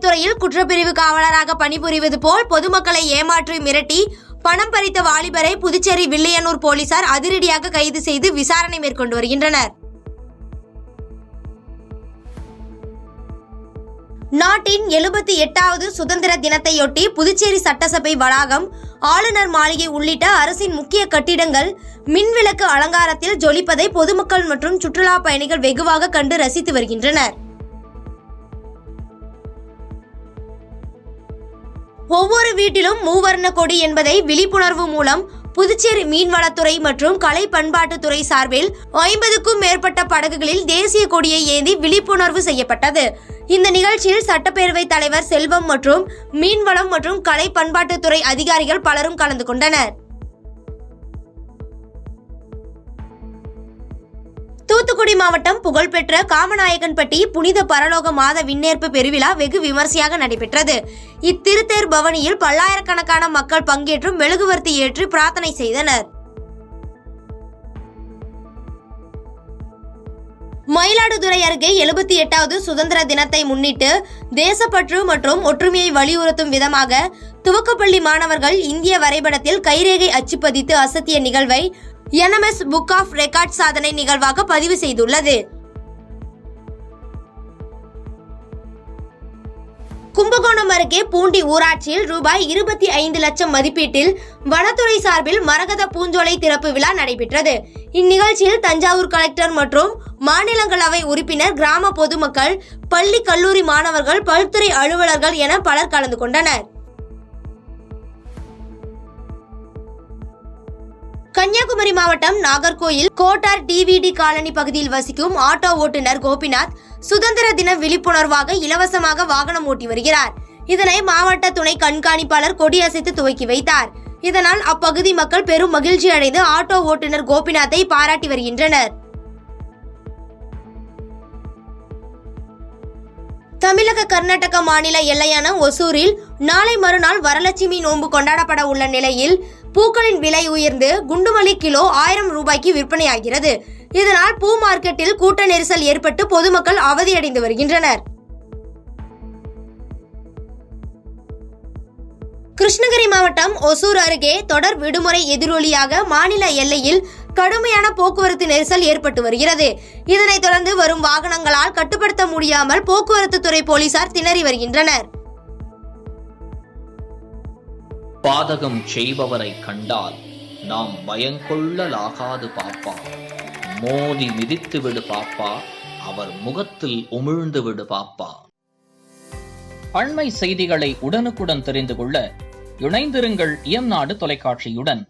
காவல்துறையில் குற்றப்பிரிவு காவலராக பணிபுரிவது போல் பொதுமக்களை ஏமாற்றி மிரட்டி பணம் பறித்த வாலிபரை புதுச்சேரி வில்லியனூர் போலீசார் அதிரடியாக கைது செய்து விசாரணை மேற்கொண்டு வருகின்றனர். நாட்டின் 78வது சுதந்திர தினத்தையொட்டி புதுச்சேரி சட்டசபை வளாகம், ஆளுநர் மாளிகை உள்ளிட்ட அரசின் முக்கிய கட்டிடங்கள் மின்விளக்கு அலங்காரத்தில் ஜொலிப்பதை பொதுமக்கள் மற்றும் சுற்றுலா பயணிகள் வெகுவாக கண்டு ரசித்து வருகின்றனர். ஒவ்வொரு வீட்டிலும் மூவர்ண கொடி என்பதை விழிப்புணர்வு மூலம் புதுச்சேரி மீன்வளத்துறை மற்றும் கலை பண்பாட்டுத்துறை சார்பில் 50க்கும் மேற்பட்ட படகுகளில் தேசிய கொடியை ஏந்தி விழிப்புணர்வு செய்யப்பட்டது. இந்த நிகழ்ச்சியில் சட்டப்பேரவை தலைவர் செல்வம் மற்றும் மீன்வளம் மற்றும் கலை பண்பாட்டுத்துறை அதிகாரிகள் பலரும் கலந்து கொண்டனர். தூத்துக்குடி மாவட்டம் புகழ்பெற்ற காமநாயக்கன்பட்டி புனித பரலோக மாத விண்ணேற்பு பெருவிழா வெகு விமர்சையாக நடைபெற்றது. இத்திருத்தேர் பவனியில் பல்லாயிரக்கணக்கான மக்கள் பங்கேற்று மெழுகுவர்த்தி ஏற்றி பிரார்த்தனை செய்தனர். மயிலாடுதுறை அருகே 78வது சுதந்திர தினத்தை முன்னிட்டு தேசப்பற்று மற்றும் ஒற்றுமையை வலியுறுத்தும் விதமாக துவக்கப்பள்ளி மாணவர்கள் இந்திய வரைபடத்தில் கைரேகை அச்சுப்பதித்து அசத்திய நிகழ்வை NMS புக் ஆஃப் ரெக்கார்ட் சாதனை நிகழ்வாக பதிவு செய்துள்ளது. கும்பகோணம் அருகே பூண்டி ஊராட்சியில் ரூபாய் 25 லட்சம் மதிப்பீட்டில் வனத்துறை சார்பில் மரகத பூஞ்சோலை திறப்பு விழா நடைபெற்றது. இந்நிகழ்ச்சியில் தஞ்சாவூர் கலெக்டர் மற்றும் மாநிலங்களவை உறுப்பினர், கிராம பொதுமக்கள், பள்ளி கல்லூரி மாணவர்கள், பல்துறை அலுவலர்கள் என பலர் கலந்து கொண்டனர். கன்னியாகுமரி மாவட்டம் நாகர்கோயில் கோட்டார் DVD காலனி பகுதியில் வசிக்கும் ஆட்டோ ஓட்டுநர் கோபிநாத் சுதந்திர தின விழிப்புணர்வாக இலவசமாக வாகனம் ஓட்டி வருகிறார். இதனை மாவட்ட துணை கண்காணிப்பாளர் கொடியசைத்து துவக்கி வைத்தார். இதனால் அப்பகுதி மக்கள் பெரும் மகிழ்ச்சி அடைந்து ஆட்டோ ஓட்டுநர் கோபிநாத்தை பாராட்டி வருகின்றனர். தமிழக கர்நாடக மாநில எல்லையான ஒசூரில் நாளை மறுநாள் வரலட்சுமி நோன்பு கொண்டாடப்பட உள்ள நிலையில் பூக்களின் விலை உயர்ந்து குண்டுமல்லி கிலோ 1000 ரூபாய்க்கு விற்பனையாகிறது. இதனால் பூ மார்க்கெட்டில் கூட்ட நெரிசல் ஏற்பட்டு பொதுமக்கள் அவதியடைந்து வருகின்றனர். கிருஷ்ணகிரி மாவட்டம் ஒசூர் அருகே தொடர் விடுமுறை எதிரொலியாக மாநில எல்லையில் கடுமையான போக்குவரத்து நெரிசல் ஏற்பட்டு வருகிறது. இதனைத் தொடர்ந்து வரும் வாகனங்களால் கட்டுப்படுத்த முடியாமல் போக்குவரத்து துறை போலீசார் திணறி வருகின்றனர். பாதகம் செய்பவரை கண்டால் நாம் பயங்கொள்ளலாகாது பாப்பா, மோதி மிதித்து விடு பாப்பா, அவர் முகத்தில் உமிழ்ந்து விடு பாப்பா. அண்மை செய்திகளை உடனுக்குடன் தெரிந்து கொள்ள இணைந்திருங்கள் இயம்நாடு தொலைக்காட்சியுடன்.